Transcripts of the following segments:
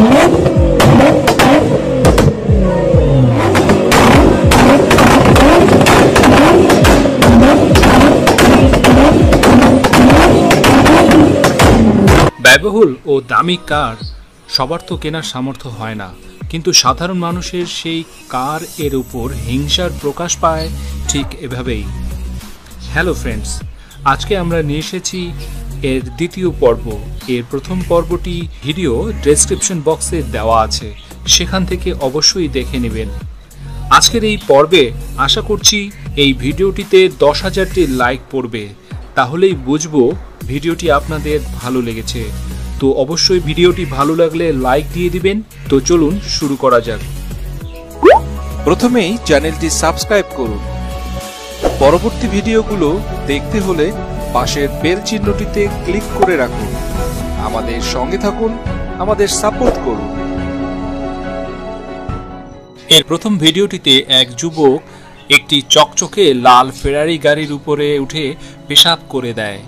ব্যয়বহুল ও দামি কার সবার তো কেনার সামর্থ্য হয় না, কিন্তু সাধারণ মানুষের সেই কার এর উপর হিংসার প্রকাশ পায় ঠিক এভাবেই। হ্যালো ফ্রেন্ডস, আজকে আমরা নিয়ে এসেছি এর দ্বিতীয় পর্ব। এর প্রথম পর্বটি ভিডিও ডেসক্রিপশন বক্সে দেওয়া আছে, সেখান থেকে অবশ্যই দেখে নেবেন। আজকের এই পর্বে আশা করছি এই ভিডিওটিতে 10,000টি লাইক পড়বে, তাহলেই বুঝবো ভিডিওটি আপনাদের ভালো লেগেছে। তো অবশ্যই ভিডিওটি ভালো লাগলে লাইক দিয়ে দিবেন। তো চলুন শুরু করা যাক। প্রথমেই চ্যানেলটি সাবস্ক্রাইব করুন। পরবর্তী ভিডিওগুলো দেখতে হলে পাশের বেল চিহ্নটিতে ক্লিক করে রাখুন। আমাদের সঙ্গে থাকুন, আমাদের সাপোর্ট করুন। এর প্রথম ভিডিওটিতে এক যুবক একটি চকচকে লাল ফেরারি গাড়ির উপরে উঠে পেশাব করে দেয়।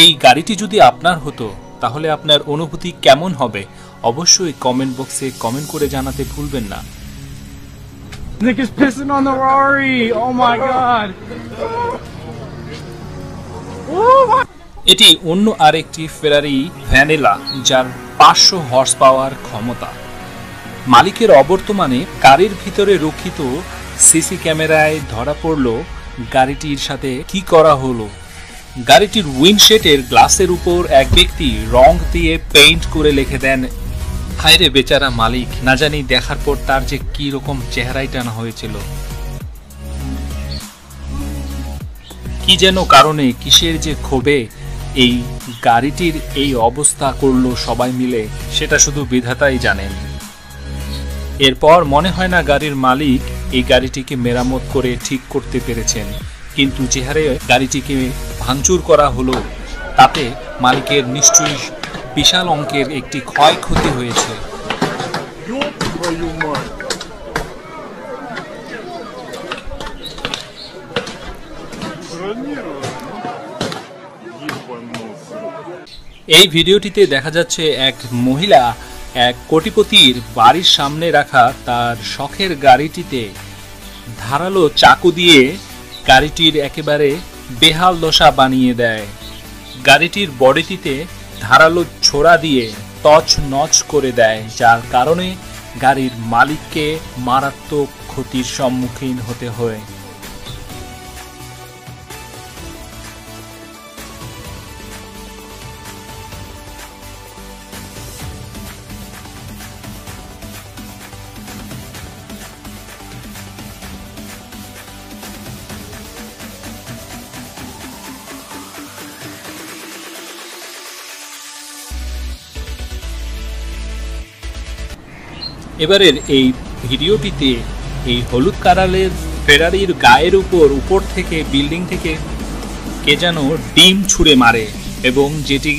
এই গাড়িটি যদি আপনার হতো তাহলে আপনার অনুভূতি কেমন হবে অবশ্যই কমেন্ট বক্সে কমেন্ট করে জানাতে ভুলবেন না। Nick is pissing on the Rari. Oh my god. এটি অন্য আরেকটি ফেরারি ভ্যানিলা, যার 500 হর্স পাওয়ার ক্ষমতা। মালিকের অবর্তমানে গাড়ির ভিতরে রক্ষিত সিসি ক্যামেরায় ধরা পড়ল গাড়িটির সাথে কি করা হলো। গাড়িটির উইন্ডশেডের গ্লাসের উপর এক ব্যক্তি রং দিয়ে পেইন্ট করে লিখে দেন, হায়রে বেচারা মালিক, না জানি দেখার পর তার যে কি রকম চেহারাই টানা হয়েছিল। কি যেন কারণে, কিসের যে ক্ষোভে এই গাড়িটির এই অবস্থা করলো সবাই মিলে, সেটা শুধু বিধাতাই জানেন। এরপর মনে হয় না গাড়ির মালিক এই গাড়িটিকে মেরামত করে ঠিক করতে পেরেছেন, কিন্তু যে হারে গাড়িটিকে ভাঙচুর করা হলো তাতে মালিকের নিশ্চয়ই বিশাল অঙ্কের একটি ক্ষয়ক্ষতি হয়েছে। এই ভিডিওটিতে দেখা যাচ্ছে এক মহিলা এক কোটিপতির বাড়ির সামনে রাখা তার শখের গাড়িটিতে ধারালো চাকু দিয়ে গাড়িটির একেবারে বেহাল দশা বানিয়ে দেয়। গাড়িটির বডিটিতে ধারালো ছোরা দিয়ে তছ নছ করে দেয়, যার কারণে গাড়ির মালিককে মারাত্মক ক্ষতির সম্মুখীন হতে হয়। এবারের এই ভিডিওটিতে এই হলুদ কালারের ফেরারির গায়ের উপর থেকে বিল্ডিং থেকে কে যেন ডিম ছুঁড়ে মারে এবং যেটি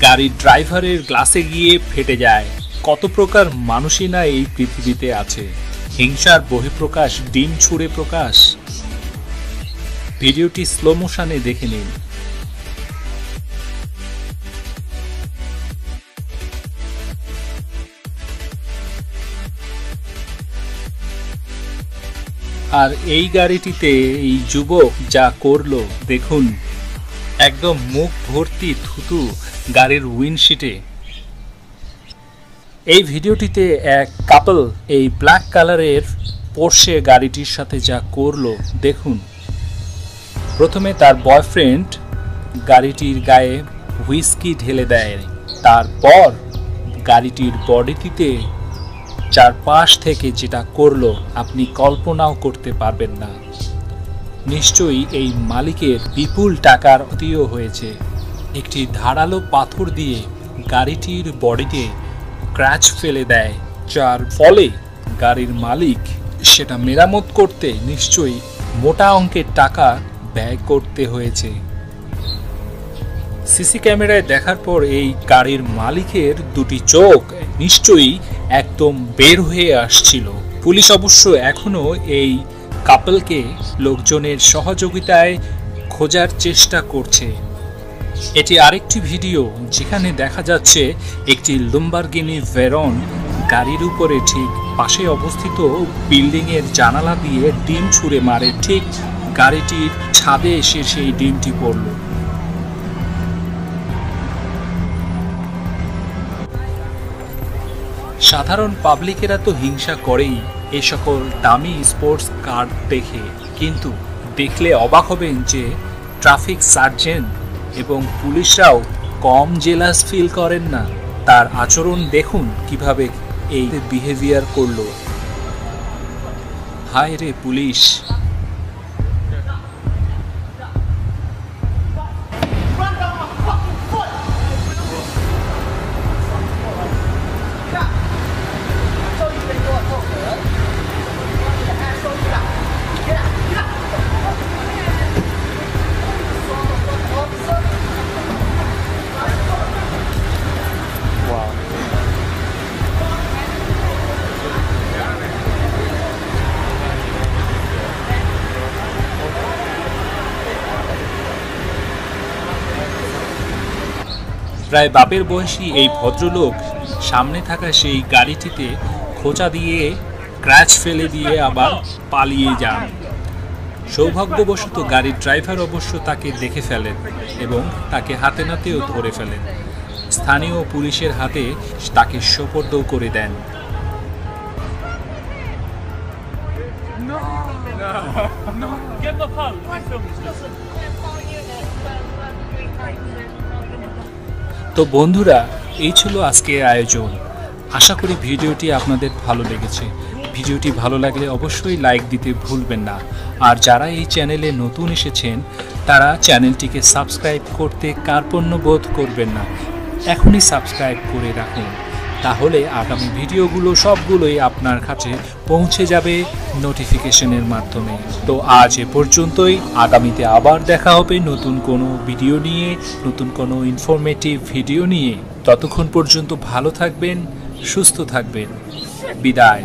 গাড়ির ড্রাইভারের গ্লাসে গিয়ে ফেটে যায়। কত প্রকার মানুষই না এই পৃথিবীতে আছে, হিংসার বহিঃপ্রকাশ ডিম ছুঁড়ে প্রকাশ। ভিডিওটি স্লো মোশনে দেখে নিন। আর এই গাড়িটিতে এই যুবক যা করলো দেখুন, একদম মুখ ভর্তি থুতু গাড়ির উইন্ডশিটে। এই ভিডিওটিতে এক কাপল এই ব্ল্যাক কালারের পোর্শে গাড়িটির সাথে যা করলো দেখুন। প্রথমে তার বয়ফ্রেন্ড গাড়িটির গায়ে হুইস্কি ঢেলে দেয়, তারপর গাড়িটির বডিটিতে চারপাশ থেকে যেটা করলো আপনি কল্পনাও করতে পারবেন না। নিশ্চয়ই এই মালিকের বিপুল টাকার ক্ষতিও হয়েছে। একটি ধারালো পাথর দিয়ে গাড়িটির বডিতে ক্র্যাচ ফেলে দেয়, যার ফলে গাড়ির মালিক সেটা মেরামত করতে নিশ্চয়ই মোটা অঙ্কের টাকা ব্যয় করতে হয়েছে। সিসি ক্যামেরায় দেখার পর এই গাড়ির মালিকের দুটি চোখ নিশ্চয়ই একদম বের হয়ে আসছিল। পুলিশ অবশ্য এখনো এই কাপলকে লোকজনের সহযোগিতায় খোঁজার চেষ্টা করছে। এটি আরেকটি ভিডিও যেখানে দেখা যাচ্ছে একটি লাম্বরগিনি ভেরন গাড়ির উপরে ঠিক পাশে অবস্থিত বিল্ডিংয়ের জানালা দিয়ে ডিম ছুঁড়ে মারে, ঠিক গাড়িটির ছাদে এসে সেই ডিমটি পড়ল। সাধারণ পাবলিকেরা তো হিংসা করেই এ সকল দামি স্পোর্টস কার দেখে, কিন্তু দেখলে অবাক হবেন যে ট্রাফিক সার্জেন্ট এবং পুলিশরাও কম জেলাস ফিল করেন না। তার আচরণ দেখুন কিভাবে এই বিহেভিয়ার করলো। হায় রে পুলিশ! প্রায় বাপের বয়সী এই ভদ্রলোক সামনে থাকা সেই গাড়িটিতে খোঁচা দিয়ে ক্র্যাচ ফেলে দিয়ে আবার পালিয়ে যান। সৌভাগ্যবশত গাড়ির ড্রাইভার অবশ্য তাকে দেখে ফেলেন এবং তাকে হাতে নাতেও ধরে ফেলেন। স্থানীয় পুলিশের হাতে তাকে সোপর্দ করে দেন। তো বন্ধুরা, এই ছিল আজকের আয়োজন। আশা করি ভিডিওটি আপনাদের ভালো লেগেছে। ভিডিওটি ভালো লাগলে অবশ্যই লাইক দিতে ভুলবেন না। আর যারা এই চ্যানেলে নতুন এসেছেন তারা চ্যানেলটিকে সাবস্ক্রাইব করতে কার্পণ্য বোধ করবেন না। এখনই সাবস্ক্রাইব করে রাখুন, তাহলে আগামী ভিডিওগুলো সবগুলোই আপনার কাছে পৌঁছে যাবে নোটিফিকেশনের মাধ্যমে। তো আজ এ পর্যন্তই। আগামীতে আবার দেখা হবে নতুন কোনো ভিডিও নিয়ে, নতুন কোনো ইনফরমেটিভ ভিডিও নিয়ে। ততক্ষণ পর্যন্ত ভালো থাকবেন, সুস্থ থাকবেন। বিদায়।